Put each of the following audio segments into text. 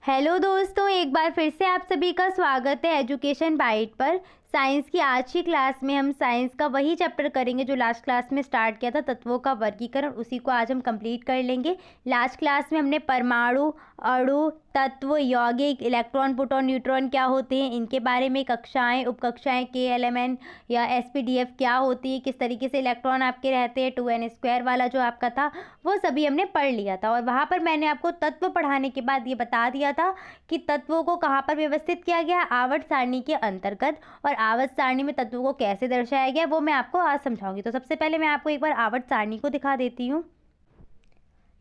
Hello दोस्तों, एक बार फिर से आप सभी का स्वागत है एजुकेशन बाइट पर। साइंस की आज की क्लास में हम साइंस का वही चैप्टर करेंगे जो लास्ट क्लास में स्टार्ट किया था, तत्वों का वर्गीकरण। उसी को आज हम कंप्लीट कर लेंगे। लास्ट क्लास में हमने परमाणु, अणु, तत्व, यौगिक, इलेक्ट्रॉन, प्रोटॉन, न्यूट्रॉन क्या होते हैं, इनके बारे में कक्षाएं, उपकक्षाएं, KLMN या SPDF क्या होती है, किस तरीके से इलेक्ट्रॉन आपके रहते हैं, 2n² वाला जो आपका था वो सभी हमने पढ़ लिया था। और वहाँ पर मैंने आपको तत्व पढ़ाने के बाद ये बता दिया था कि तत्वों को कहाँ पर व्यवस्थित किया गया है, आवर्त सारणी के अंतर्गत। और आवर्त सारणी में तत्वों को कैसे दर्शाया गया वो मैं आपको आज समझाऊंगी। तो सबसे पहले मैं आपको एक बार आवर्त सारणी को दिखा देती हूँ।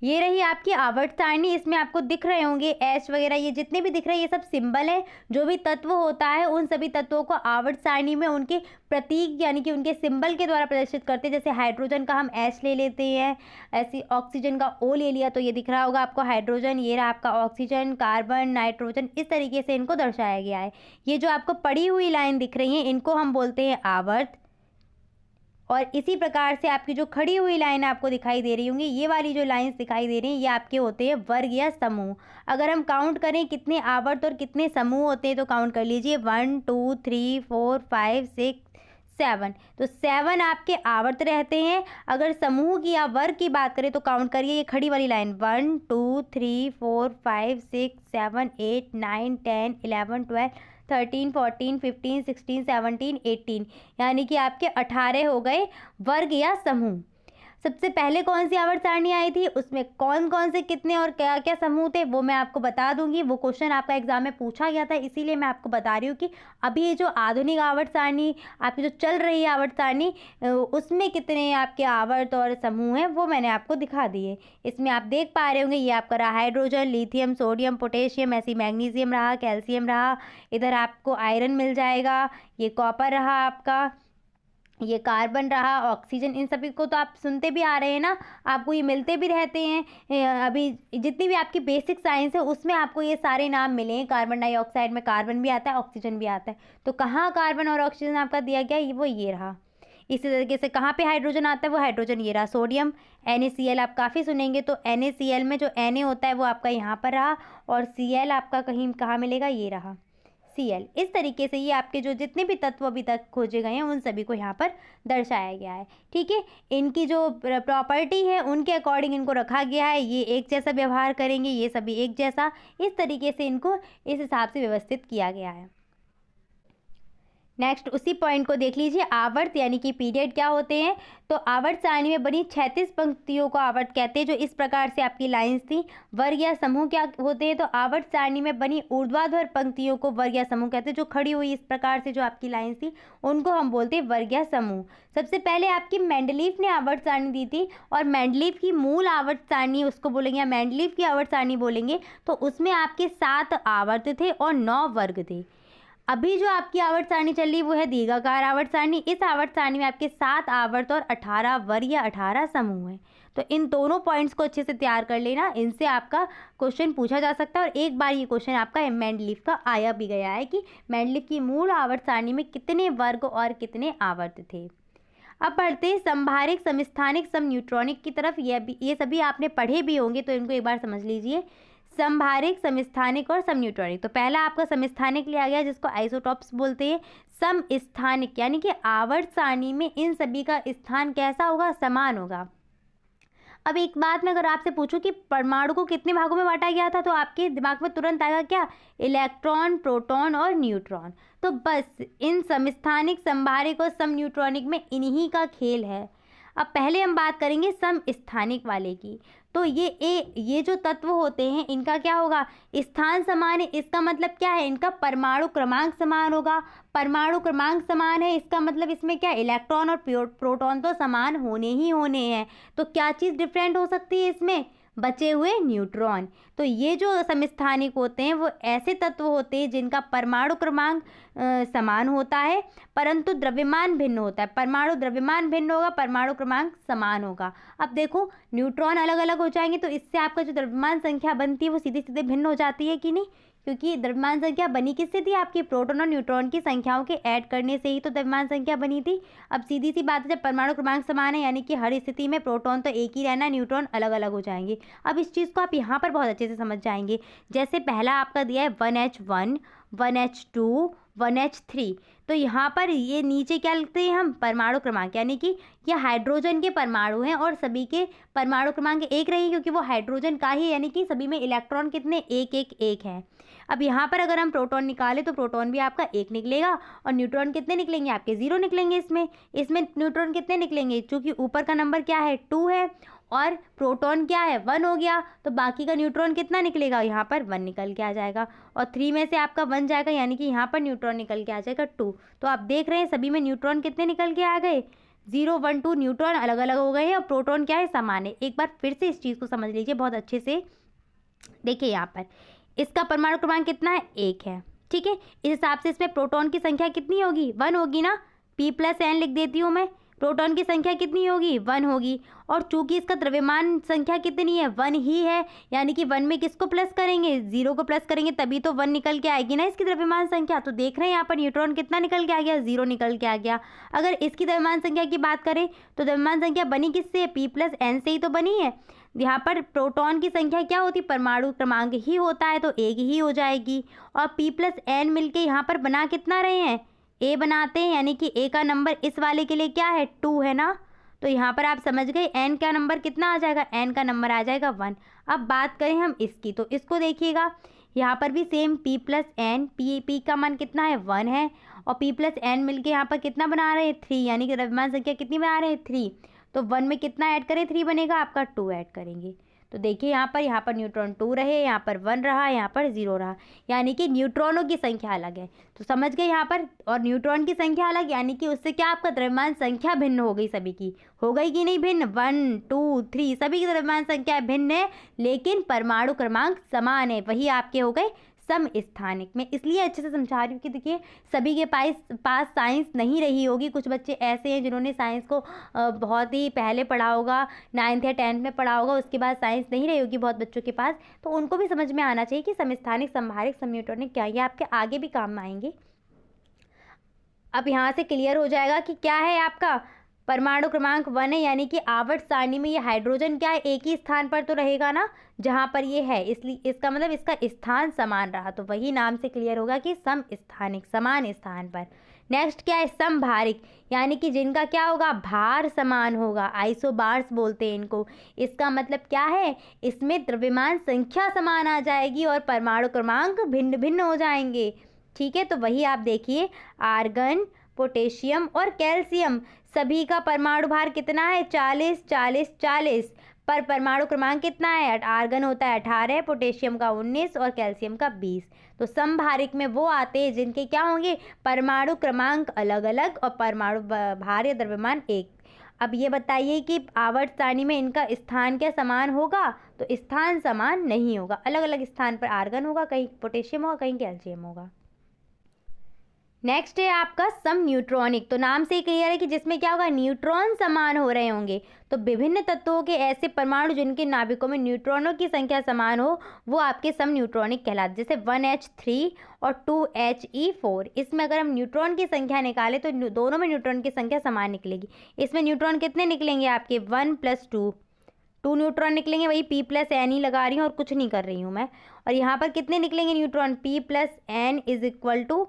ये रही आपकी आवर्त सारणी। इसमें आपको दिख रहे होंगे एच वगैरह, ये जितने भी दिख रहे हैं ये सब सिंबल है। जो भी तत्व होता है उन सभी तत्वों को आवर्त सारणी में उनके प्रतीक यानी कि उनके सिंबल के द्वारा प्रदर्शित करते हैं। जैसे हाइड्रोजन का हम एच ले लेते हैं, ऐसे ऑक्सीजन का ओ ले लिया तो ये दिख रहा होगा आपको हाइड्रोजन, ये रहा आपका ऑक्सीजन, कार्बन, नाइट्रोजन, इस तरीके से इनको दर्शाया गया है। ये जो आपको पड़ी हुई लाइन दिख रही है इनको हम बोलते हैं आवर्त। और इसी प्रकार से आपकी जो खड़ी हुई लाइन आपको दिखाई दे रही होंगी, ये वाली जो लाइंस दिखाई दे रही हैं ये आपके होते हैं वर्ग या समूह। अगर हम काउंट करें कितने आवर्त और कितने समूह होते हैं तो काउंट कर लीजिए 1 2 3 4 5 6 7। तो 7 आपके आवर्त रहते हैं। अगर समूह की या वर्ग की बात करें तो काउंट करिए, ये खड़ी वाली लाइन 1 2 3 4 5 6 7 8 9 10 11 12 13 14 15 16 17 18, यानी कि आपके 18 हो गए वर्ग या समूह। सबसे पहले कौन सी आवर्त सारणी आई थी, उसमें कौन कौन से कितने और क्या क्या समूह थे वो मैं आपको बता दूंगी। वो क्वेश्चन आपका एग्जाम में पूछा गया था, इसीलिए मैं आपको बता रही हूँ कि अभी ये जो आधुनिक आवर्त सारणी आपकी जो चल रही है आवर्त सारणी, उसमें कितने आपके आवर्त और समूह हैं वो मैंने आपको दिखा दिए। इसमें आप देख पा रहे होंगे ये आपका रहा हाइड्रोजन, लिथियम, सोडियम, पोटेशियम, ऐसी मैग्नीशियम रहा, कैल्शियम रहा, इधर आपको आयरन मिल जाएगा, ये कॉपर रहा आपका, ये कार्बन रहा, ऑक्सीजन। इन सभी को तो आप सुनते भी आ रहे हैं ना, आपको ये मिलते भी रहते हैं। अभी जितनी भी आपकी बेसिक साइंस है उसमें आपको ये सारे नाम मिले हैं। कार्बन डाइऑक्साइड में कार्बन भी आता है, ऑक्सीजन भी आता है। तो कहाँ कार्बन और ऑक्सीजन आपका दिया गया है, वो ये रहा। इसी तरीके से कहाँ पे हाइड्रोजन आता है, वो हाइड्रोजन ये रहा। सोडियम, NaCl आप काफ़ी सुनेंगे, तो NaCl में जो Na होता है वो आपका यहाँ पर रहा, और Cl आपका कहीं कहाँ मिलेगा, ये रहा Cl। इस तरीके से ये आपके जो जितने भी तत्व अभी तक खोजे गए हैं उन सभी को यहाँ पर दर्शाया गया है। ठीक है, इनकी जो प्रॉपर्टी है उनके अकॉर्डिंग इनको रखा गया है। ये एक जैसा व्यवहार करेंगे, ये सभी एक जैसा, इस तरीके से इनको इस हिसाब से व्यवस्थित किया गया है। नेक्स्ट उसी पॉइंट को देख लीजिए, आवर्त यानी कि पीरियड क्या होते हैं। तो आवर्त सारणी में बनी 36 पंक्तियों को आवर्त कहते हैं, जो इस प्रकार से आपकी लाइंस थी। वर्ग या समूह क्या होते हैं, तो आवर्त सारणी में बनी ऊर्ध्वाधर पंक्तियों को वर्ग या समूह कहते हैं। जो खड़ी हुई इस प्रकार से जो आपकी लाइंस थी उनको हम बोलते हैं वर्ग या समूह। सबसे पहले आपकी मेंडलीफ ने आवर्त सारणी दी थी, और मेंडलीफ की मूल आवर्त सारणी उसको बोलेंगे या मेंडलीफ की आवर्त सारणी बोलेंगे। तो उसमें आपके 7 आवर्त थे और 9 वर्ग थे। अभी जो आपकी आवर्त सारणी चल रही है वो है दीर्घाकार आवर्त सारणी। इस आवर्त सारणी में आपके 7 आवर्त और 18 वर्ग या 18 समूह हैं। तो इन दोनों पॉइंट्स को अच्छे से तैयार कर लेना, इनसे आपका क्वेश्चन पूछा जा सकता है। और एक बार ये क्वेश्चन आपका मेंडलीफ का आया भी गया है कि मेंडलीफ की मूल आवर्त सारणी में कितने वर्ग और कितने आवर्त थे। अब बढ़ते हैं संभारिक, समस्थानिक, समन्यूट्रॉनिक की तरफ। ये सभी आपने पढ़े भी होंगे, तो इनको एक बार समझ लीजिए। समभारिक, समस्थानिक और समन्यूट्रॉनिक। तो पहला आपका समस्थानिक लिया गया जिसको आइसोटॉप्स बोलते हैं। समस्थानिक यानी कि आवर्त सारणी में इन सभी का स्थान कैसा होगा, समान होगा। अब एक बात मैं अगर आपसे पूछूं कि परमाणु को कितने भागों में बांटा गया था, तो आपके दिमाग में तुरंत आएगा क्या, इलेक्ट्रॉन, प्रोटॉन और न्यूट्रॉन। तो बस इन समस्थानिक, समभारिक और समन्यूट्रॉनिक में इन्हीं का खेल है। अब पहले हम बात करेंगे समस्थानिक वाले की। तो ये जो तत्व होते हैं इनका क्या होगा, स्थान समान है। इसका मतलब क्या है, इनका परमाणु क्रमांक समान होगा। परमाणु क्रमांक समान है इसका मतलब इसमें क्या, इलेक्ट्रॉन और प्रोटॉन तो समान होने ही होने हैं। तो क्या चीज़ डिफरेंट हो सकती है इसमें, बचे हुए न्यूट्रॉन। तो ये जो समस्थानिक होते हैं वो ऐसे तत्व होते हैं जिनका परमाणु क्रमांक समान होता है परंतु द्रव्यमान भिन्न होता है। परमाणु द्रव्यमान भिन्न होगा, परमाणु क्रमांक समान होगा। अब देखो न्यूट्रॉन अलग अलग हो जाएंगे तो इससे आपका जो द्रव्यमान संख्या बनती है वो सीधे सीधे भिन्न हो जाती है कि नहीं, क्योंकि द्रव्यमान संख्या बनी किससे थी, आपकी प्रोटॉन और न्यूट्रॉन की संख्याओं के ऐड करने से ही तो द्रव्यमान संख्या बनी थी। अब सीधी सी बात है, जब परमाणु क्रमांक समान है यानी कि हर स्थिति में प्रोटॉन तो एक ही रहना, न्यूट्रॉन अलग अलग हो जाएंगे। अब इस चीज़ को आप यहाँ पर बहुत अच्छे से समझ जाएंगे। जैसे पहला आपका दिया है 1H1, 1H2, 1H3, तो यहाँ पर ये नीचे क्या लिखते हैं हम, परमाणु क्रमांक, यानी कि ये हाइड्रोजन के परमाणु हैं और सभी के परमाणु क्रमांक एक रहेंगे क्योंकि वो हाइड्रोजन का ही, यानी कि सभी में इलेक्ट्रॉन कितने, एक एक एक है। अब यहाँ पर अगर हम प्रोटॉन निकालें तो प्रोटॉन भी आपका एक निकलेगा और न्यूट्रॉन कितने निकलेंगे, आपके 0 निकलेंगे। इसमें न्यूट्रॉन कितने निकलेंगे, चूँकि ऊपर का नंबर क्या है 2 है और प्रोटॉन क्या है 1 हो गया, तो बाकी का न्यूट्रॉन कितना निकलेगा, यहाँ पर 1 निकल के आ जाएगा और 3 में से आपका 1 जाएगा, यानी कि यहाँ पर न्यूट्रॉन निकल के आ जाएगा 2। तो आप देख रहे हैं सभी में न्यूट्रॉन कितने निकल के आ गए, 0, 1, 2 न्यूट्रॉन अलग अलग हो गए हैं और प्रोटॉन क्या है, समान है। एक बार फिर से इस चीज़ को समझ लीजिए बहुत अच्छे से। देखिए यहाँ पर इसका परमाणु क्रमांक कितना है, 1 है, ठीक है। इस हिसाब से इसमें प्रोटॉन की संख्या कितनी होगी, 1 होगी ना, P+N लिख देती हूँ मैं। प्रोटॉन की संख्या कितनी होगी, 1 होगी और चूंकि इसका द्रव्यमान संख्या कितनी है, 1 ही है, यानी कि 1 में किसको प्लस करेंगे, 0 को प्लस करेंगे तभी तो 1 निकल के आएगी ना इसकी द्रव्यमान संख्या। तो देख रहे हैं यहाँ पर न्यूट्रॉन कितना निकल के आ गया, 0 निकल के आ गया। अगर इसकी द्रव्यमान संख्या की बात करें तो द्रव्यमान संख्या बनी किससे, P+N से ही तो बनी है। यहाँ पर प्रोटॉन की संख्या क्या होती, परमाणु क्रमांक ही होता है तो एक ही हो जाएगी और P+N मिलके यहाँ पर बना कितना रहे हैं, A बनाते हैं, यानी कि A का नंबर इस वाले के लिए क्या है, 2 है ना। तो यहाँ पर आप समझ गए N का नंबर कितना आ जाएगा, N का नंबर आ जाएगा 1। अब बात करें हम इसकी, तो इसको देखिएगा यहाँ पर भी सेम P+N, P का मान कितना है, 1 है और P+N मिलके यहाँ पर कितना बना रहे हैं, 3, यानी कि द्रव्यमान संख्या कितनी बना रहे हैं, 3। तो 1 में कितना ऐड करें, 3 बनेगा, आपका 2 ऐड करेंगे। तो देखिए यहाँ पर न्यूट्रॉन 2 रहे, यहाँ पर 1 रहा, यहाँ पर 0 रहा, यानी कि न्यूट्रॉनों की संख्या अलग है। तो समझ गए यहाँ पर, और न्यूट्रॉन की संख्या अलग, यानी कि उससे क्या आपका द्रव्यमान संख्या भिन्न हो गई, सभी की हो गई कि नहीं भिन्न, 1, 2, 3 सभी की द्रव्यमान संख्या भिन्न है लेकिन परमाणु क्रमांक समान है, वही आपके हो गए समस्थानिक में। इसलिए अच्छे से समझा रही हूँ कि देखिए सभी के पास साइंस नहीं रही होगी, कुछ बच्चे ऐसे हैं जिन्होंने साइंस को बहुत ही पहले पढ़ा होगा, 9th या 10th में पढ़ा होगा, उसके बाद साइंस नहीं रही होगी बहुत बच्चों के पास, तो उनको भी समझ में आना चाहिए कि समस्थानिक, संभारिक, समन्यूट्रॉनिक क्या, ये आपके आगे भी काम में आएंगे। अब यहाँ से क्लियर हो जाएगा कि क्या है आपका परमाणु क्रमांक 1 है, यानी कि आवर्त सारणी में ये हाइड्रोजन क्या है, एक ही स्थान पर तो रहेगा ना जहाँ पर ये है, इसलिए इसका मतलब इसका स्थान समान रहा, तो वही नाम से क्लियर होगा कि समस्थानिक, समान स्थान पर। नेक्स्ट क्या है, समभारिक, यानी कि जिनका क्या होगा, भार समान होगा, आइसोबार्स बोलते हैं इनको। इसका मतलब क्या है, इसमें द्रव्यमान संख्या समान आ जाएगी और परमाणु क्रमांक भिन्न भिन्न हो जाएंगे, ठीक है। तो वही आप देखिए आर्गन, पोटेशियम और कैल्शियम सभी का परमाणु भार कितना है, 40, 40, 40, पर परमाणु क्रमांक कितना है, आर्गन होता है 18, पोटेशियम का 19 और कैल्शियम का 20। तो समभारिक में वो आते हैं जिनके क्या होंगे, परमाणु क्रमांक अलग अलग और परमाणु भार या द्रव्यमान एक। अब ये बताइए कि आवर्त सारणी में इनका स्थान क्या समान होगा, तो स्थान समान नहीं होगा, अलग अलग स्थान पर आर्गन होगा, कहीं पोटेशियम होगा, कहीं कैल्शियम होगा। नेक्स्ट है आपका सम न्यूट्रॉनिक, तो नाम से ही क्लियर है कि जिसमें क्या होगा, न्यूट्रॉन समान हो रहे होंगे। तो विभिन्न तत्वों के ऐसे परमाणु जिनके नाभिकों में न्यूट्रॉनों की संख्या समान हो वो आपके सम न्यूट्रॉनिक कहलाते, जैसे 1H3 और 2He4। इसमें अगर हम न्यूट्रॉन की संख्या निकालें तो दोनों में न्यूट्रॉन की संख्या समान निकलेगी। इसमें न्यूट्रॉन कितने निकलेंगे आपके, 1 + 2 न्यूट्रॉन निकलेंगे, वही P+N ही लगा रही हूँ और कुछ नहीं कर रही हूँ मैं। और यहाँ पर कितने निकलेंगे न्यूट्रॉन, P+N =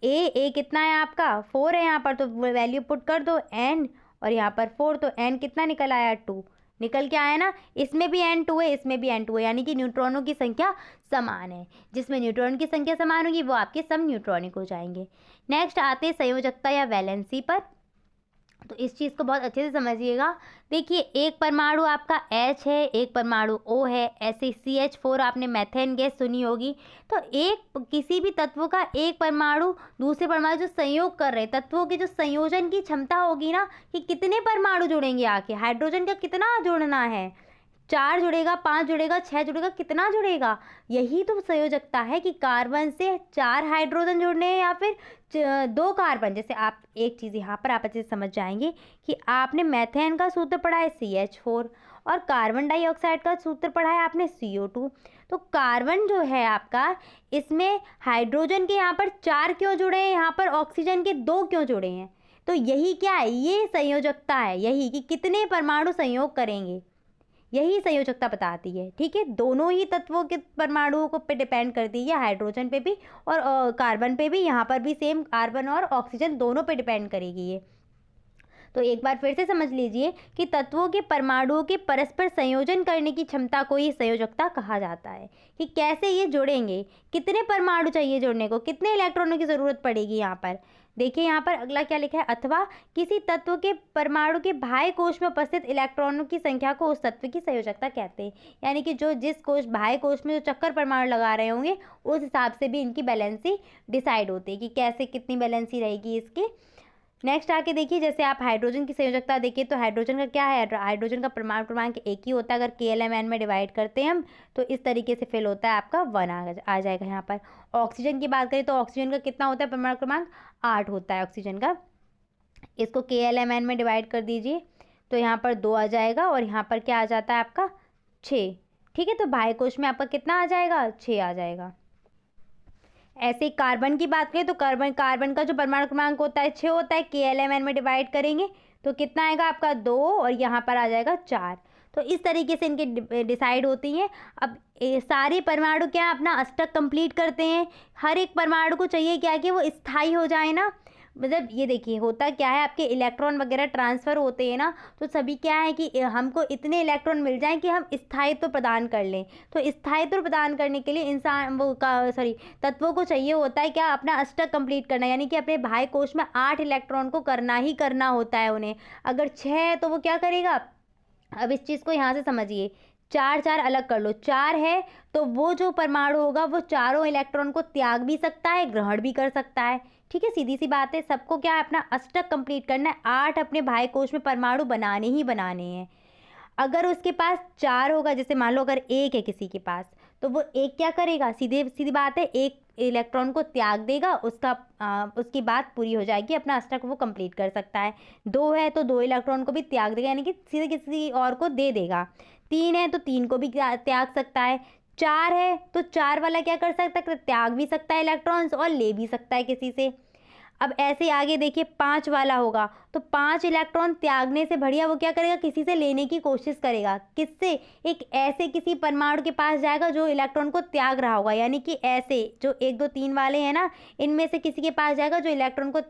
ए कितना है आपका, 4 है यहाँ पर, तो वैल्यू पुट कर दो n और यहाँ पर 4, तो n कितना निकल आया, 2 निकल के आया ना। इसमें भी n2 है, इसमें भी n2 है, यानी कि न्यूट्रॉनों की संख्या समान है। जिसमें न्यूट्रॉन की संख्या समान होगी वो आपके सम न्यूट्रॉनिक हो जाएंगे। नेक्स्ट आते हैं संयोजकता या वैलेंसी पर, तो इस चीज़ को बहुत अच्छे से समझिएगा। देखिए एक परमाणु आपका H है, एक परमाणु O है, ऐसे CH4 आपने मेथेन गैस सुनी होगी। तो एक किसी भी तत्व का एक परमाणु दूसरे परमाणु जो संयोग कर रहे तत्वों के जो संयोजन की क्षमता होगी ना, कि कितने परमाणु जुड़ेंगे आके, हाइड्रोजन का कितना जुड़ना है, 4 जुड़ेगा, 5 जुड़ेगा, 6 जुड़ेगा, कितना जुड़ेगा, यही तो संयोजकता है कि कार्बन से 4 हाइड्रोजन जुड़ने हैं या फिर 2 कार्बन। जैसे आप एक चीज़ यहाँ पर आप अच्छे से समझ जाएंगे कि आपने मेथेन का सूत्र पढ़ा है CH4 और कार्बन डाइऑक्साइड का सूत्र पढ़ा है आपने CO2। तो कार्बन जो है आपका, इसमें हाइड्रोजन के यहाँ पर 4 क्यों जुड़े हैं, यहाँ पर ऑक्सीजन के 2 क्यों जुड़े हैं? तो यही क्या है, ये संयोजकता है, यही कि कितने परमाणु संयोग करेंगे, यही संयोजकता बताती है। ठीक है, दोनों ही तत्वों के परमाणुओं को पे डिपेंड करती है, हाइड्रोजन पे भी और कार्बन पे भी, यहाँ पर भी सेम कार्बन और ऑक्सीजन दोनों पे डिपेंड करेगी ये। तो एक बार फिर से समझ लीजिए कि तत्वों के परमाणुओं के परस्पर संयोजन करने की क्षमता को ही संयोजकता कहा जाता है। कि कैसे ये जुड़ेंगे, कितने परमाणु चाहिए जुड़ने को, कितने इलेक्ट्रॉनों की ज़रूरत पड़ेगी। यहाँ पर देखिए, यहाँ पर अगला क्या लिखा है, अथवा किसी तत्व के परमाणु के बाह्य कोश में उपस्थित इलेक्ट्रॉनों की संख्या को उस तत्व की संयोजकता कहते हैं। यानी कि जो जिस कोश, बाह्य कोश में जो चक्कर परमाणु लगा रहे होंगे, उस हिसाब से भी इनकी बैलेंसी डिसाइड होती है कि कैसे कितनी बैलेंसी रहेगी इसकी। नेक्स्ट आके देखिए, जैसे आप हाइड्रोजन की संयोजकता देखिए तो हाइड्रोजन का क्या है, हाइड्रोजन का परमाणु क्रमांक 1 ही होता है। अगर KLMN में डिवाइड करते हैं हम तो इस तरीके से फिल होता है, आपका 1 आ जाएगा यहाँ पर। ऑक्सीजन की बात करें तो ऑक्सीजन का कितना होता है, परमाणु क्रमांक 8 होता है ऑक्सीजन का। इसको KLMN में डिवाइड कर दीजिए तो यहाँ पर 2 आ जाएगा और यहाँ पर क्या आ जाता है आपका 6। ठीक है, तो बाह्य कोश में आपका कितना आ जाएगा, 6 आ जाएगा। ऐसे कार्बन की बात करें तो कार्बन का जो परमाणु क्रमांक होता है 6 होता है। KLMN में डिवाइड करेंगे तो कितना आएगा आपका 2 और यहाँ पर आ जाएगा 4। तो इस तरीके से इनके डिसाइड होती हैं। अब सारे परमाणु क्या अपना अष्टक कंप्लीट करते हैं। हर एक परमाणु को चाहिए क्या कि वो स्थायी हो जाए ना, मतलब ये देखिए होता क्या है, आपके इलेक्ट्रॉन वगैरह ट्रांसफ़र होते हैं ना, तो सभी क्या है कि हमको इतने इलेक्ट्रॉन मिल जाएं कि हम स्थायित्व प्रदान कर लें। तो स्थायित्व प्रदान करने के लिए तत्वों को चाहिए होता है क्या, अपना अष्टक कंप्लीट करना, यानी कि अपने बाह्य कोश में 8 इलेक्ट्रॉन को करना ही करना होता है उन्हें। अगर 6 है तो वो क्या करेगा, अब इस चीज़ को यहाँ से समझिए, 4 अलग कर लो। 4 है तो वो जो परमाणु होगा वो चारों इलेक्ट्रॉन को त्याग भी सकता है, ग्रहण भी कर सकता है। ठीक है, सीधी सी बात है, सबको क्या है अपना अष्टक कंप्लीट करना है। 8 अपने बाह्य कोश में परमाणु बनाने ही बनाने हैं। अगर उसके पास 4 होगा, जैसे मान लो अगर 1 है किसी के पास, तो वो 1 क्या करेगा, सीधी बात है, 1 इलेक्ट्रॉन को त्याग देगा, उसकी बात पूरी हो जाएगी, अपना अष्टक वो कंप्लीट कर सकता है। 2 है तो 2 इलेक्ट्रॉन को भी त्याग देगा, यानी कि सीधे किसी और को दे देगा। 3 है तो 3 को भी त्याग सकता है। 4 है तो 4 वाला क्या कर सकता है, त्याग भी सकता है इलेक्ट्रॉन्स और ले भी सकता है किसी से। अब ऐसे आगे देखिए 5 वाला होगा तो 5 इलेक्ट्रॉन त्यागने से बढ़िया वो क्या करेगा, किसी से लेने की कोशिश करेगा। किससे, एक ऐसे किसी परमाणु के पास जाएगा जो इलेक्ट्रॉन को त्याग रहा होगा, यानी कि ऐसे जो 1 2 3 वाले हैं ना, इनमें से किसी के पास जाएगा जो इलेक्ट्रॉन को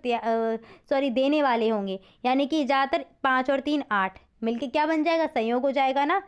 देने वाले होंगे। यानी कि ज़्यादातर 5 और 3 8 मिलके क्या बन जाएगा, संयोग हो जाएगा ना।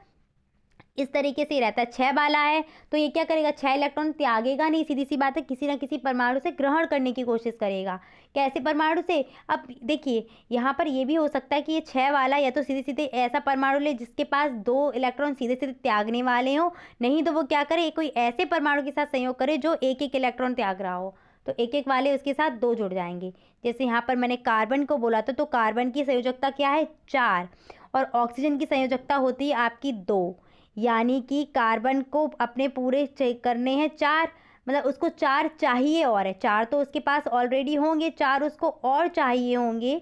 इस तरीके से ही रहता है। 6 वाला है तो ये क्या करेगा, 6 इलेक्ट्रॉन त्यागेगा नहीं, सीधी सी बात है, किसी ना किसी परमाणु से ग्रहण करने की कोशिश करेगा। कैसे परमाणु से, अब देखिए यहाँ पर ये भी हो सकता है कि ये 6 वाला या तो सीधे सीधे ऐसा परमाणु ले जिसके पास 2 इलेक्ट्रॉन सीधे सीधे त्यागने वाले हो, नहीं तो वो क्या करे, कोई ऐसे परमाणु के साथ संयोग करे जो 1 इलेक्ट्रॉन त्याग रहा हो, तो 1 वाले उसके साथ 2 जुड़ जाएंगे। जैसे यहाँ पर मैंने कार्बन को बोला था, तो कार्बन की संयोजकता क्या है, 4, और ऑक्सीजन की संयोजकता होती है आपकी 2। यानी कि कार्बन को अपने पूरे चेक करने हैं 4, मतलब उसको 4 चाहिए और है, 4 तो उसके पास ऑलरेडी होंगे, 4 उसको और चाहिए होंगे।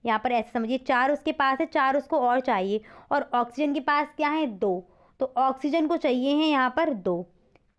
यहाँ पर ऐसे समझिए, 4 उसके पास है, 4 उसको और चाहिए, और ऑक्सीजन के पास क्या है, 2, तो ऑक्सीजन को चाहिए हैं यहाँ पर 2,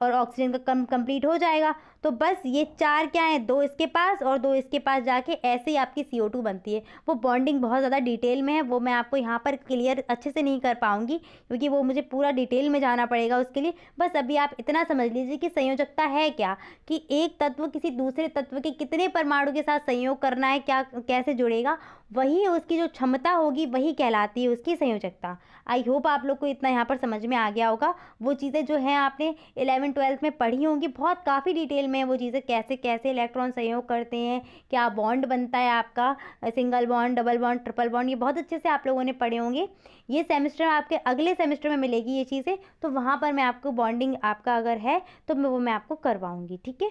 और ऑक्सीजन का कंप्लीट हो जाएगा। तो बस ये 4 क्या है, 2 इसके पास और 2 इसके पास जाके ऐसे ही आपकी CO2 बनती है। वो बॉन्डिंग बहुत ज़्यादा डिटेल में है, वो मैं आपको यहाँ पर क्लियर अच्छे से नहीं कर पाऊँगी क्योंकि वो मुझे पूरा डिटेल में जाना पड़ेगा उसके लिए। बस अभी आप इतना समझ लीजिए कि संयोजकता है क्या, कि एक तत्व किसी दूसरे तत्व के कितने परमाणु के साथ संयोग करना है, क्या कैसे जुड़ेगा, वही उसकी जो क्षमता होगी वही कहलाती है उसकी संयोजकता। आई होप आप लोग को इतना यहाँ पर समझ में आ गया होगा। वो चीज़ें जो हैं आपने 11th 12th में पढ़ी होंगी, बहुत काफ़ी डिटेल में वो चीज़ें, कैसे कैसे इलेक्ट्रॉन संयोग करते हैं, क्या बॉन्ड बनता है आपका, single bond, double bond, triple bond, ये बहुत अच्छे से आप लोगों ने पढ़े होंगे। ये सेमेस्टर आपके अगले सेमेस्टर में मिलेगी ये चीज़ें, तो वहाँ पर मैं आपको बॉन्डिंग आपका अगर है तो मैं आपको करवाऊँगी। ठीक है,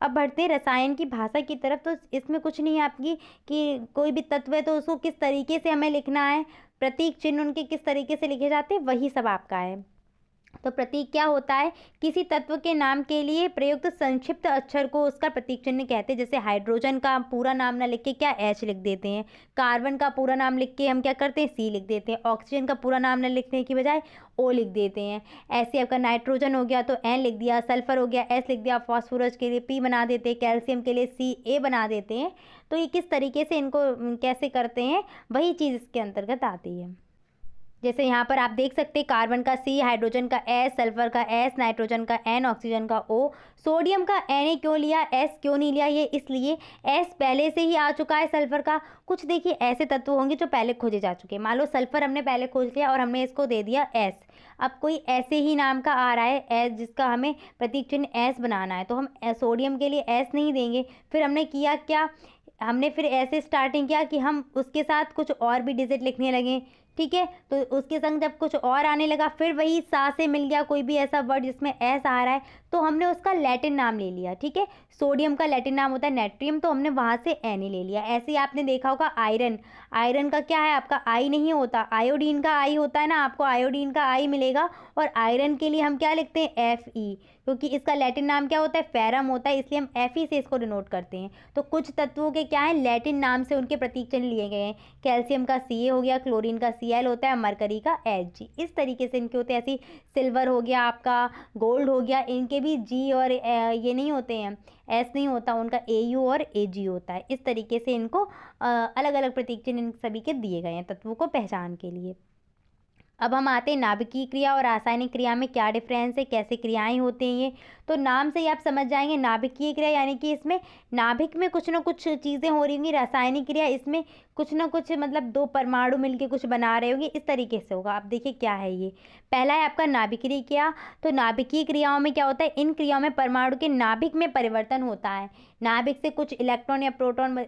अब बढ़ते हैं रसायन की भाषा की तरफ। तो इसमें कुछ नहीं है आपकी कि कोई भी तत्व है तो उसको किस तरीके से हमें लिखना है, प्रतीक चिन्ह उनके किस तरीके से लिखे जाते हैं, वही सब आपका है। तो प्रतीक क्या होता है? किसी तत्व के नाम के लिए प्रयुक्त संक्षिप्त अक्षर को उसका प्रतीक चिन्ह कहते हैं। जैसे हाइड्रोजन का पूरा नाम ना लिख के क्या H लिख देते हैं, कार्बन का पूरा नाम लिख के हम क्या करते हैं C लिख देते हैं, ऑक्सीजन का पूरा नाम ना लिखने की बजाय O लिख देते हैं। ऐसे आपका नाइट्रोजन हो गया तो N लिख दिया, सल्फर हो गया S लिख दिया, फॉस्फोरस के लिए P बना देते हैं, कैल्शियम के लिए CA बना देते हैं। तो ये किस तरीके से इनको कैसे करते हैं, वही चीज़ इसके अंतर्गत आती है। जैसे यहाँ पर आप देख सकते हैं कार्बन का C, हाइड्रोजन का S, सल्फर का S, नाइट्रोजन का N, ऑक्सीजन का O, सोडियम का Na क्यों लिया, S क्यों नहीं लिया? ये इसलिए S पहले से ही आ चुका है सल्फर का। कुछ देखिए ऐसे तत्व होंगे जो पहले खोजे जा चुके हैं। मान लो सल्फर हमने पहले खोज लिया और हमने इसको दे दिया S। अब कोई ऐसे ही नाम का आ रहा है S, जिसका हमें प्रतीक चिन्ह S बनाना है, तो हम सोडियम के लिए S नहीं देंगे। फिर हमने किया क्या, हमने फिर ऐसे स्टार्टिंग किया कि हम उसके साथ कुछ और भी डिजिट लिखने लगे, ठीक है। तो उसके संग जब कुछ और आने लगा, फिर वही सा से मिल गया कोई भी ऐसा वर्ड जिसमें एस आ रहा है, तो हमने उसका लैटिन नाम ले लिया, ठीक है। सोडियम का लैटिन नाम होता है नेट्रियम, तो हमने वहाँ से एन ही ले लिया। ऐसे ही आपने देखा होगा आयरन, आयरन का क्या है आपका आई नहीं होता, आयोडीन का आई होता है ना, आपको आयोडीन का आई मिलेगा। और आयरन के लिए हम क्या लिखते हैं एफ ई, क्योंकि इसका लैटिन नाम क्या होता है फेरम होता है, इसलिए हम एफ ई से इसको डिनोट करते हैं। तो कुछ तत्वों के क्या है लैटिन नाम से उनके प्रतीक चिन्ह लिए गए हैं। कैल्शियम का सी हो गया, क्लोरीन का Cl होता है, मरकरी का Hg, इस तरीके से इनके होते हैं। ऐसी सिल्वर हो गया आपका, गोल्ड हो गया, इनके भी G और ये नहीं होते हैं, S नहीं होता, उनका Au और Ag होता है। इस तरीके से इनको अलग अलग प्रतीक चिन्ह इन सभी के दिए गए हैं तत्वों को पहचान के लिए। अब हम आते हैं नाभिकीय क्रिया और रासायनिक क्रिया में क्या डिफरेंस है, कैसे क्रियाएं होती हैं ये। तो नाम से ही आप समझ जाएंगे नाभिकीय क्रिया यानी कि इसमें नाभिक में कुछ ना कुछ चीज़ें हो रही होंगी, रासायनिक क्रिया इसमें कुछ ना कुछ मतलब दो परमाणु मिलके कुछ बना रहे होंगे, इस तरीके से होगा। आप देखिए क्या है ये। पहला है आपका नाभिकीय क्रिया। तो नाभिकीय क्रियाओं में क्या होता है, इन क्रियाओं में परमाणु के नाभिक में परिवर्तन होता है। नाभिक से कुछ इलेक्ट्रॉन या प्रोटॉन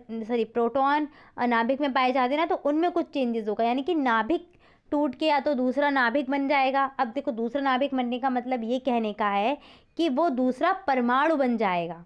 नाभिक में पाए जाते हैं ना, तो उनमें कुछ चेंजेस होगा, यानी कि नाभिक टूट के या तो दूसरा नाभिक बन जाएगा। अब देखो दूसरा नाभिक बनने का मतलब ये कहने का है कि वो दूसरा परमाणु बन जाएगा,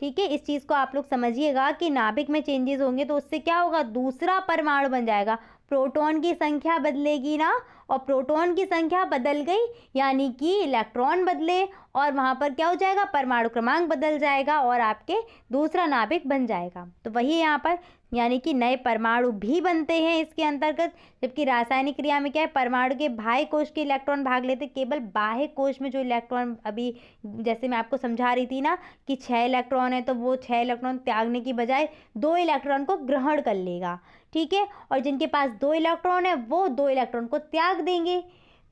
ठीक है। इस चीज़ को आप लोग समझिएगा कि नाभिक में चेंजेस होंगे तो उससे क्या होगा, दूसरा परमाणु बन जाएगा। प्रोटॉन की संख्या बदलेगी ना, और प्रोटॉन की संख्या बदल गई यानी कि इलेक्ट्रॉन बदले, और वहाँ पर क्या हो जाएगा, परमाणु क्रमांक बदल जाएगा और आपके दूसरा नाभिक बन जाएगा। तो वही यहाँ पर यानी कि नए परमाणु भी बनते हैं इसके अंतर्गत। जबकि रासायनिक क्रिया में क्या है, परमाणु के बाह्य कोश के इलेक्ट्रॉन भाग लेते, केवल बाह्य कोश में जो इलेक्ट्रॉन, अभी जैसे मैं आपको समझा रही थी ना कि 6 इलेक्ट्रॉन है, तो वो 6 इलेक्ट्रॉन त्यागने की बजाय 2 इलेक्ट्रॉन को ग्रहण कर लेगा, ठीक है। और जिनके पास 2 इलेक्ट्रॉन है वो 2 इलेक्ट्रॉन को त्याग देंगे।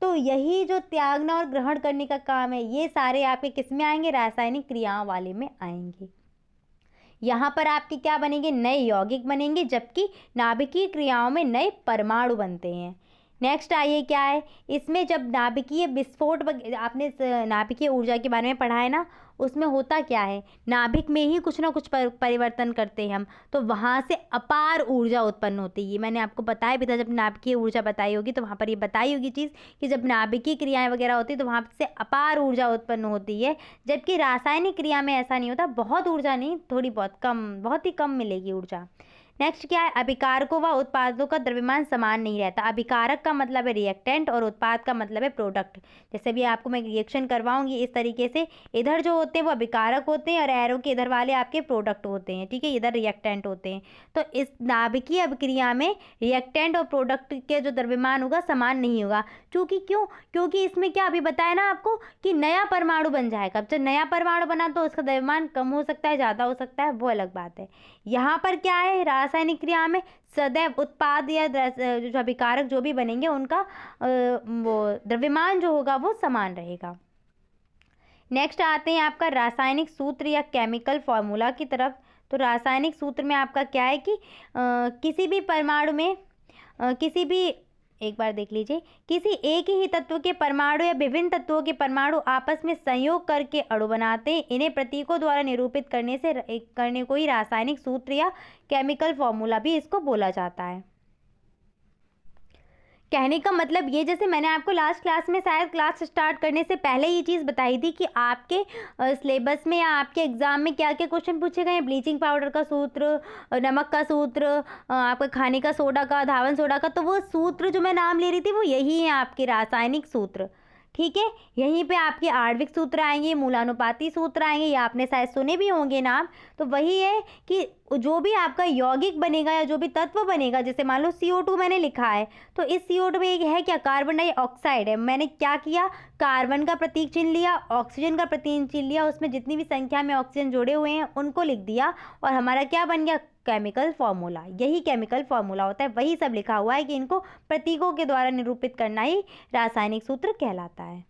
तो यही जो त्यागना और ग्रहण करने का काम है, ये सारे आपके किस में आएंगे, रासायनिक क्रियाओं वाले में आएंगे। यहाँ पर आपके क्या बनेंगे, नए यौगिक बनेंगे, जबकि नाभिकीय क्रियाओं में नए परमाणु बनते हैं। नेक्स्ट आइए क्या है, इसमें जब नाभिकीय विस्फोट, आपने नाभिकीय ऊर्जा के बारे में पढ़ा है ना, उसमें होता क्या है, नाभिक में ही कुछ ना कुछ परिवर्तन करते हैं हम, तो वहाँ से अपार ऊर्जा उत्पन्न होती है। मैंने आपको बताया भी था, जब नाभिकीय ऊर्जा बताई होगी तो वहाँ पर ये बताई होगी चीज़ कि जब नाभिकीय क्रियाएं वगैरह होती है तो वहाँ से अपार ऊर्जा उत्पन्न होती है। जबकि रासायनिक क्रिया में ऐसा नहीं होता, बहुत ऊर्जा नहीं, थोड़ी बहुत कम, बहुत ही कम मिलेगी ऊर्जा। नेक्स्ट क्या है, अभिकारकों व उत्पादों का द्रव्यमान समान नहीं रहता। अभिकारक का मतलब है रिएक्टेंट और उत्पाद का मतलब है प्रोडक्ट। जैसे भी आपको मैं रिएक्शन करवाऊंगी इस तरीके से, इधर जो होते हैं वो अभिकारक होते हैं और एरो के इधर वाले आपके प्रोडक्ट होते हैं, ठीक है, इधर रिएक्टेंट होते हैं। तो इस नाभिकीय अभिक्रिया में रिएक्टेंट और प्रोडक्ट के जो द्रव्यमान होगा समान नहीं होगा। क्योंकि इसमें क्या अभी बताया ना आपको कि नया परमाणु बन जाएगा। जब नया परमाणु बना तो उसका द्रव्यमान कम हो सकता है, ज़्यादा हो सकता है, वो अलग बात है। यहाँ पर क्या है, रासायनिक क्रिया में सदैव उत्पाद या जो अभिकारक जो भी बनेंगे उनका वो द्रव्यमान जो होगा वो समान रहेगा। नेक्स्ट आते हैं आपका रासायनिक सूत्र या केमिकल फॉर्मूला की तरफ। तो रासायनिक सूत्र में आपका क्या है कि किसी भी परमाणु में किसी भी, एक बार देख लीजिए, किसी एक ही तत्व के परमाणु या विभिन्न तत्वों के परमाणु आपस में संयोग करके अणु बनाते हैं। इन्हें प्रतीकों द्वारा निरूपित करने को ही रासायनिक सूत्र या केमिकल फॉर्मूला भी इसको बोला जाता है। कहने का मतलब ये, जैसे मैंने आपको लास्ट क्लास में शायद क्लास स्टार्ट करने से पहले ये चीज़ बताई थी कि आपके सिलेबस में या आपके एग्जाम में क्या क्या क्वेश्चन पूछे गए हैं, ब्लीचिंग पाउडर का सूत्र, नमक का सूत्र, आपका खाने का सोडा का, धावन सोडा का, तो वो सूत्र जो मैं नाम ले रही थी वो यही है आपके रासायनिक सूत्र, ठीक है। यहीं पे आपके आणविक सूत्र आएंगे, मूलानुपाती सूत्र आएंगे, या आपने शायद सुने भी होंगे नाम। तो वही है कि जो भी आपका यौगिक बनेगा या जो भी तत्व बनेगा, जैसे मान लो CO2 मैंने लिखा है, तो इस CO2 में एक है क्या, कार्बन डाइऑक्साइड है। मैंने क्या किया, कार्बन का प्रतीक चिन्ह लिया, ऑक्सीजन का प्रतीक चिन्ह लिया, उसमें जितनी भी संख्या में ऑक्सीजन जुड़े हुए हैं उनको लिख दिया, और हमारा क्या बन गया, केमिकल फॉर्मूला। यही केमिकल फॉर्मूला होता है, वही सब लिखा हुआ है कि इनको प्रतीकों के द्वारा निरूपित करना ही रासायनिक सूत्र कहलाता है।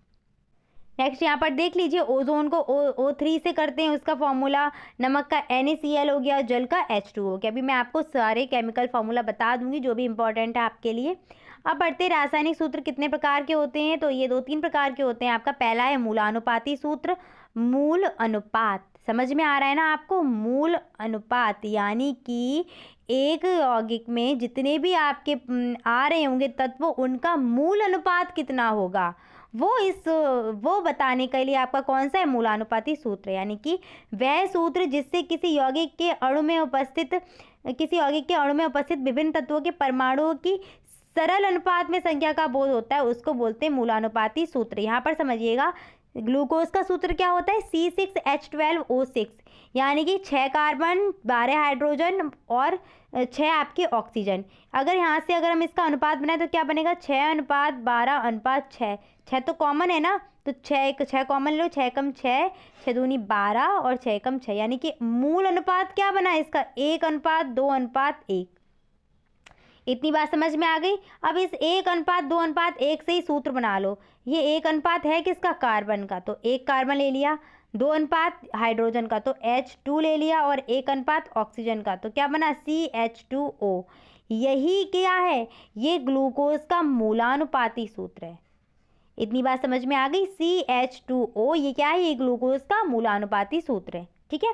नेक्स्ट यहाँ पर देख लीजिए, ओजोन को O3 से करते हैं, उसका फॉर्मूला, नमक का NaCl हो गया, जल का H2 हो गया। अभी मैं आपको सारे केमिकल फॉर्मूला बता दूंगी जो भी इंपॉर्टेंट है आपके लिए। अब बढ़ते रासायनिक सूत्र कितने प्रकार के होते हैं, तो ये 2-3 प्रकार के होते हैं। आपका पहला है मूलानुपाती सूत्र। मूल अनुपात, समझ में आ रहा है ना आपको, मूल अनुपात यानी कि एक यौगिक में जितने भी आपके आ रहे होंगे तत्व, उनका मूल अनुपात कितना होगा, वो बताने के लिए आपका कौन सा है, मूलानुपाती सूत्र। यानी कि वह सूत्र जिससे किसी यौगिक के अणु में उपस्थित विभिन्न तत्वों के परमाणुओं की सरल अनुपात में संख्या का बोध होता है, उसको बोलते हैं मूलानुपाती सूत्र। यहाँ पर समझिएगा, ग्लूकोज का सूत्र क्या होता है, C6H12O6, यानी कि 6 कार्बन 12 हाइड्रोजन और 6 आपके ऑक्सीजन। अगर यहाँ से अगर हम इसका अनुपात बनाए तो क्या बनेगा, 6:12:6। 6 तो कॉमन है ना, तो 6 कॉमन लो, 6 कम 6, 6 दूनी 12 और 6 कम 6, यानी कि मूल अनुपात क्या बना इसका, 1:2:1। इतनी बात समझ में आ गई। अब इस 1:2:1 से ही सूत्र बना लो। ये 1 अनुपात है किसका, कार्बन का, तो 1 कार्बन ले लिया, 2 अनुपात हाइड्रोजन का तो H2 ले लिया, और 1 अनुपात ऑक्सीजन का तो क्या बना, CH2O। यही क्या है, ये ग्लूकोज का मूलानुपाती सूत्र है। इतनी बात समझ में आ गई, CH2O ये क्या है, ये ग्लूकोज का मूलानुपाती सूत्र है। ठीक है।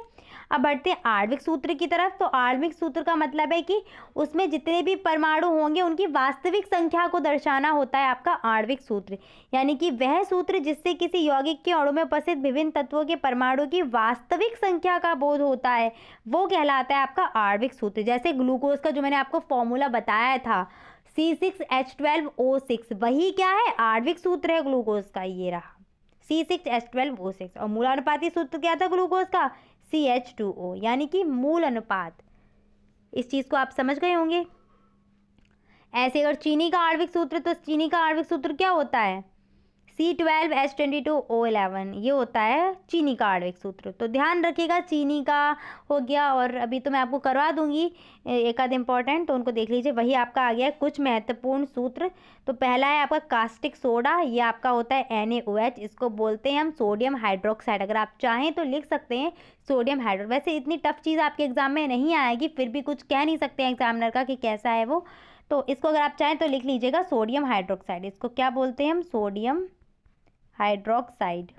अब बढ़ते हैं आणविक सूत्र की तरफ। तो आणविक सूत्र का मतलब है कि उसमें जितने भी परमाणु होंगे उनकी वास्तविक संख्या को दर्शाना होता है आपका आणविक सूत्र। यानी कि वह सूत्र जिससे किसी यौगिक के अणु में उपस्थित विभिन्न तत्वों के परमाणु की वास्तविक संख्या का बोध होता है, वो कहलाता है आपका आणविक सूत्र। जैसे ग्लूकोज का जो मैंने आपको फॉर्मूला बताया था, C6H12O6, वही क्या है, आणविक सूत्र है ग्लूकोज का, ये रहा C6H12O6। और मूलानुपाती सूत्र क्या था ग्लूकोज का, CH2O, यानी कि मूल अनुपात। इस चीज को आप समझ गए होंगे। ऐसे अगर चीनी का आणविक सूत्र, तो चीनी का आणविक सूत्र क्या होता है, C12H22O11, ये होता है चीनी का आणविक सूत्र। तो ध्यान रखिएगा, चीनी का हो गया, और अभी तो मैं आपको करवा दूंगी एक आध इम्पॉर्टेंट, तो उनको देख लीजिए। वही आपका आ गया कुछ महत्वपूर्ण सूत्र। तो पहला है आपका कास्टिक सोडा, ये आपका होता है NaOH, इसको बोलते हैं हम सोडियम हाइड्रोक्साइड। अगर आप चाहें तो लिख सकते हैं सोडियम हाइड्रो। वैसे इतनी टफ चीज़ आपके एग्जाम में नहीं आएगी, फिर भी कुछ कह नहीं सकते हैं एग्जामिनर का कि कैसा है वो, तो इसको अगर आप चाहें तो लिख लीजिएगा सोडियम हाइड्रोक्साइड। इसको क्या बोलते हैं हम, सोडियम हाइड्रोक्साइड।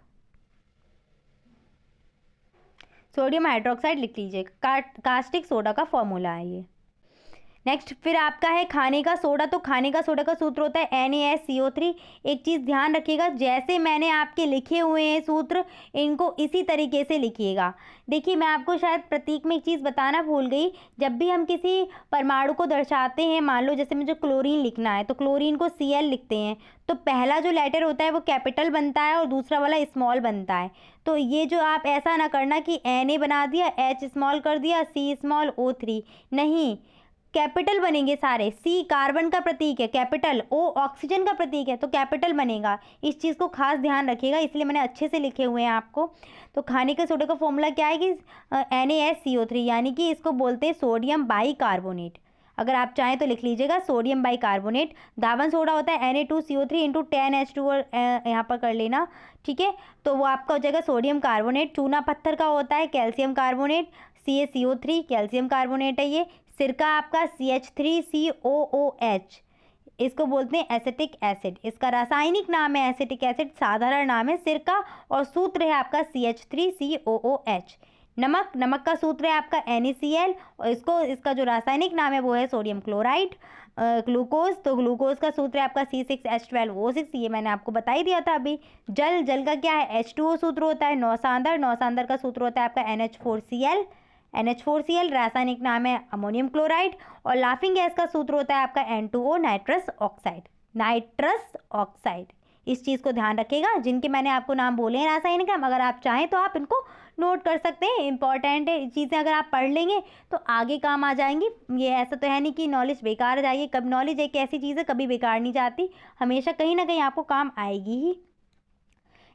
सोडियम हाइड्रोक्साइड लिख लीजिएगा, कास्टिक सोडा का फॉर्मूला है ये। नेक्स्ट फिर आपका है खाने का सोडा। तो खाने का सोडा का सूत्र होता है NaSCO3। एक चीज़ ध्यान रखिएगा, जैसे मैंने आपके लिखे हुए हैं सूत्र, इनको इसी तरीके से लिखिएगा। देखिए मैं आपको शायद प्रतीक में एक चीज़ बताना भूल गई, जब भी हम किसी परमाणु को दर्शाते हैं, मान लो जैसे मुझे क्लोरीन लिखना है, तो क्लोरीन को Cl लिखते हैं, तो पहला जो लेटर होता है वो कैपिटल बनता है और दूसरा वाला स्मॉल बनता है। तो ये जो आप ऐसा ना करना कि Na बना दिया, H स्मॉल कर दिया, C स्मॉल, O3, नहीं, कैपिटल बनेंगे सारे। C कार्बन का प्रतीक है कैपिटल, O ऑक्सीजन का प्रतीक है तो कैपिटल बनेगा। इस चीज़ को खास ध्यान रखिएगा, इसलिए मैंने अच्छे से लिखे हुए हैं आपको। तो खाने के सोडे का फॉर्मूला क्या है कि NaSCO3, यानी कि इसको बोलते हैं सोडियम बाइकार्बोनेट। अगर आप चाहें तो लिख लीजिएगा सोडियम बाइकार्बोनेट। दावन सोडा होता है Na2CO3 इंटू 10H2, यहाँ पर कर लेना, ठीक है। तो वो आपका हो जाएगा सोडियम कार्बोनेट। चूना पत्थर का होता है calcium carbonate, CaCO3, calcium carbonate है ये। सिरका आपका CH3COOH, इसको बोलते हैं एसिटिक एसिड। इसका रासायनिक नाम है एसिटिक एसिड, साधारण नाम है सिरका, और सूत्र है आपका CH3COOH। नमक का सूत्र है आपका NaCl, और इसका जो रासायनिक नाम है वो है सोडियम क्लोराइड। ग्लूकोज, तो ग्लूकोज का सूत्र है आपका C6H12O6, ये मैंने आपको बता ही दिया था अभी। जल का क्या है, H2O सूत्र होता है। नौसांदर का सूत्र होता है आपका NH4Cl, रासायनिक नाम है अमोनियम क्लोराइड। और लाफिंग गैस का सूत्र होता है आपका N2O, नाइट्रस ऑक्साइड। इस चीज़ को ध्यान रखिएगा। जिनके मैंने आपको नाम बोले हैं रासायनिक नाम, अगर आप चाहें तो आप इनको नोट कर सकते हैं। इंपॉर्टेंट है चीज़ें, अगर आप पढ़ लेंगे तो आगे काम आ जाएंगी। ये ऐसा तो है नहीं कि नॉलेज बेकार जाएगी। कब नॉलेज एक ऐसी चीज़ है कभी बेकार नहीं जाती, हमेशा कहीं ना कहीं आपको काम आएगी ही।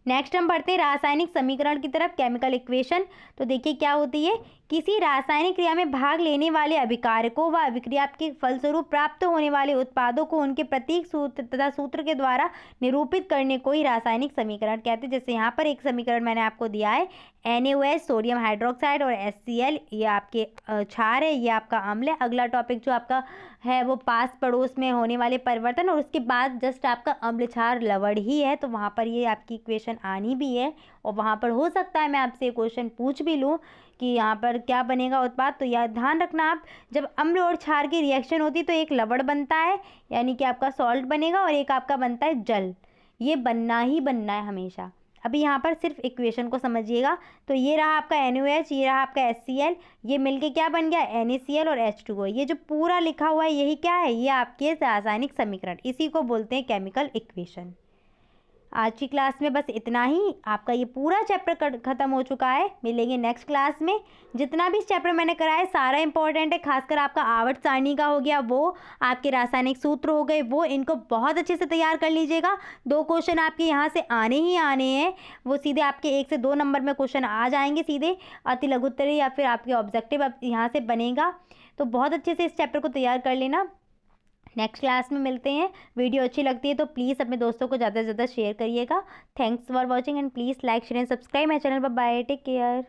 नेक्स्ट हम पढ़ते हैं रासायनिक समीकरण की तरफ, केमिकल इक्वेशन। तो देखिए क्या होती है, किसी रासायनिक क्रिया में भाग लेने वाले अभिकारकों व अभिक्रिया के फलस्वरूप प्राप्त होने वाले उत्पादों को उनके प्रतीक सूत्र तथा सूत्र के द्वारा निरूपित करने को ही रासायनिक समीकरण कहते हैं। जैसे यहाँ पर एक समीकरण मैंने आपको दिया है, NaOH सोडियम हाइड्रोक्साइड और HCl, ये आपके क्षार है, ये आपका अम्ल है। अगला टॉपिक जो आपका है वो पास पड़ोस में होने वाले परिवर्तन, और उसके बाद जस्ट आपका अम्ल क्षार लवण ही है, तो वहाँ पर ये आपकी इक्वेशन आनी भी है। और वहाँ पर हो सकता है मैं आपसे क्वेश्चन पूछ भी लूँ कि यहाँ पर क्या बनेगा उत्पाद। तो यह ध्यान रखना आप, जब अम्ल और क्षार की रिएक्शन होती है तो एक लवण बनता है, यानी कि आपका सॉल्ट बनेगा, और एक आपका बनता है जल। ये बनना ही बनना है हमेशा। अभी यहाँ पर सिर्फ इक्वेशन को समझिएगा। तो ये रहा आपका NaOH, ये रहा आपका HCl, ये मिलके क्या बन गया NaCl और H2O। ये जो पूरा लिखा हुआ है यही क्या है, ये आपके रासायनिक समीकरण, इसी को बोलते हैं केमिकल इक्वेशन। आज की क्लास में बस इतना ही। आपका ये पूरा चैप्टर खत्म हो चुका है। मिलेंगे नेक्स्ट क्लास में। जितना भी इस चैप्टर मैंने कराया सारा इंपॉर्टेंट है, खासकर आपका आवर्त सारणी का हो गया, वो आपके रासायनिक सूत्र हो गए, वो इनको बहुत अच्छे से तैयार कर लीजिएगा। 2 क्वेश्चन आपके यहाँ से आने ही आने हैं, वो सीधे आपके 1 से 2 नंबर में क्वेश्चन आ जाएंगे सीधे, अति लघुत्तरी या फिर आपके ऑब्जेक्टिव अब यहाँ से बनेगा। तो बहुत अच्छे से इस चैप्टर को तैयार कर लेना। नेक्स्ट क्लास में मिलते हैं। वीडियो अच्छी लगती है तो प्लीज़ अपने दोस्तों को ज़्यादा से ज़्यादा शेयर करिएगा। Thanks for watching and please like share and subscribe my channel. Bye bye, take care.